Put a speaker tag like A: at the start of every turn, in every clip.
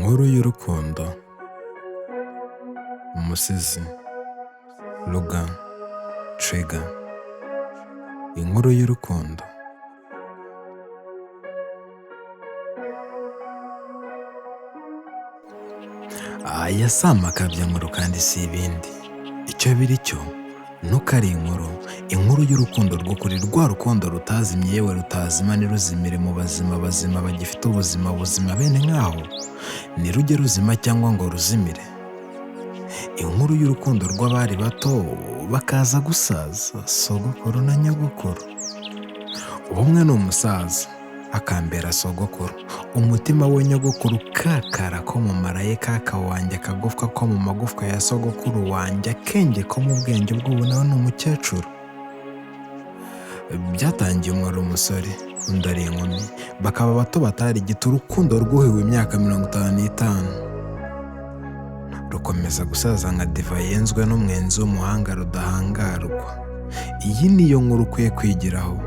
A: Inkuru y'urukundo. Umusizi Logan Trigger. Inkuru y'urukundo. Aya si amakabyankuru kandi si ibindi. Icyo biri cyo nuko ari inkuru y'urukundo rw'ukuri, rwa rukundo rutazimye yewe rutazima ntiruzimire mu bazima bagifite ubuzima bene nk'aho ntirujye ruzima cyangwa ngo ruzimire. Inkuru y'urukundo rw'abari bato bakaza gusaza, sogokuru na nyogokuru. Umwe ni umusaza akambera sogokuru, umutima we nyogokuru, kakara ko mu mara ye, kaka wanjye, akagufwa ko mu magufwa ya sogokuru wanjye, akenge ko mu bwenge bw'ubu nawe ni umukecuru. Byatangiye umwe ari umusore undi ari inkumi, bakaba bato batarigita, urukundo rwuhiwe imyaka 55, rukomeza gusaza nka diva yenzwe n'umwenzi w'umuhanga rudahangarwa. Iyi niyo nkuru ukwiye kwigiraho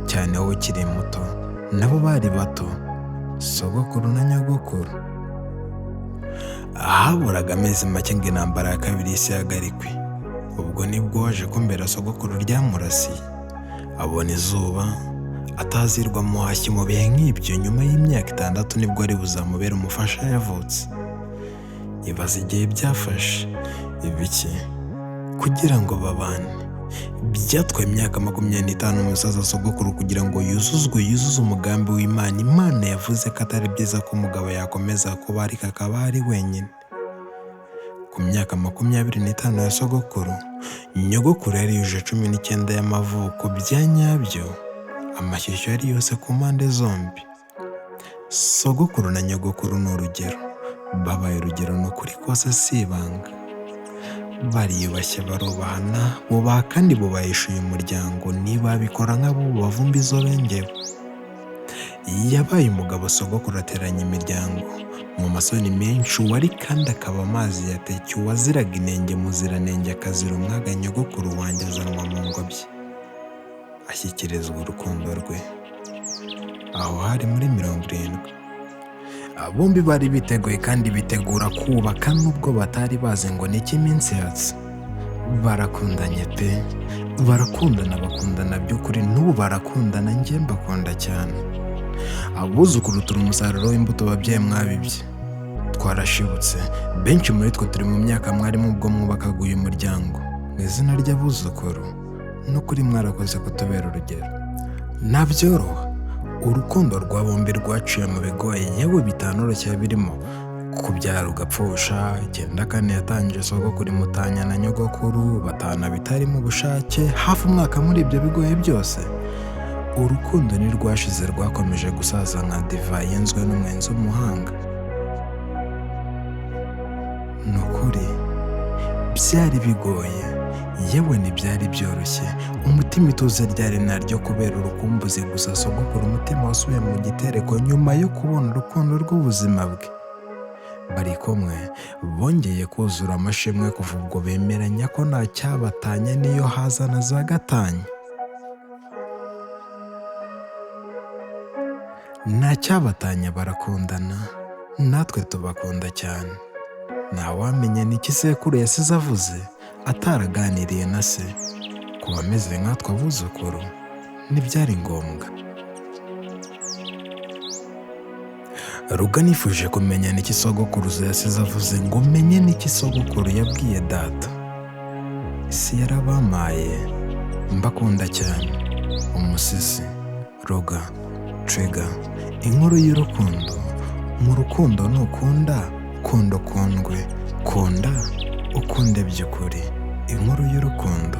A: cyane wowe ukiri muto. Nabo bari bato, sogokuru na nyogokuru. Haburaga amezi make ngo intambara ya kabiri y'isi ihagarikwe. Ubwo nibwo waje kumbera sogokuru ryamurasiye, abona izuba, atazirwa muhashyi mu bihe nk'ibyo. Nyuma y'imyaka 6 nibwo ari buzamubera umufasha yavutse. Ibaza igihe byafashe ibiki kugira ngo babane. Byatwaye imyaka 25 umusaza sogokuru kugira ngo yuzuze umugambi w'Imana. Imana yavuze ko atari byiza ko umugabo yakomeza kuba ariko akaba ari wenyine. Ku myaka 25 ya sogokuru, nyogokuru yari yuje 19 y'amavuko bya nyabyo. Amashyushyu yari yose ku mpande zombi. Sogokuru na nyogokuru ni urugero, babaye urugero n'ukuri kose si ibanga. Bariyubashye, barubahana, bubaha kandi bubahishuye umuryango. Niba bikora nk'abo bavumba izo bengewe. Yabaye umugabo sogokuru, ateranya imiryango mu masoni menshi, wari kandi akaba amazi yatekeye, uwaziraga inenge muziranenge, akazira umwaga. Nyogokuru wanjye azanwa mu ngobyi, ashyikirizwa urukundo rwe. Aho hari muri 70. Bombi bari biteguye kandi bitegura kubaka, nubwo batari bazi ngo niki iminsi yatse. Barakundanye pe, barakundana, bakundana by'ukuri, n'ubu barakundana. Njye mbakunda cyane. Abuzukuru turi umusaruro w'imbuto babyeyi mwabibye. Twarashibutse, benshi muri twe turi mu myaka mwarimo ubwo mwubakaga uyu muryango. Mu izina ry'abuzukuru, n'ukuri mwarakoze kutubera urugero. Ntabyoroha, urukundo rwa bombi rwaciye mu bigoye, yewe bitanoroshye birimo kubyara ugapfusha. 94 yatangije sogokuru imutanya na nyogokuru, batana bitarimo ubushake. Hafi umwaka muri ibyo bigoye byose, urukundo ntirwashize, rwakomeje gusaza nka diva yenzwe n'umwenzi w'umuhanga. Ni ukuri byari bigoye, yewe ntibyari byoroshye. Umutima ituze ryari naryo kubera urukumbuzi gusa. Sogokuru umutima wasubiye mu gitereko nyuma yo kubona urukundo rw'ubuzima bwe. Bari kumwe, bongeye kuzura amashimwe. Kuva ubwo bemeranya ko nta cyabatanya niyo haza na za gatanya. Nta cyabatanya, barakundana, natwe tubakunda cyane. Ntawamenya n'iki sekuru yasize avuze ataraganiriye na se. Ku bameze nkatwe abuzukuru ntibyari ngombwa. Ruga nifuje kumenya n'iki sogokuruza yasize avuze, ngo menye n'iki sogokuru yabwiye data. Isi yarabamaye. Mbakunda cyane. Umusizi Logan Trigger. Inkuru y'urukundo. Mu rukundo nukunda, kunda ukundwe, kunda ukunde by'ukuri. Inkuru y'urukundo.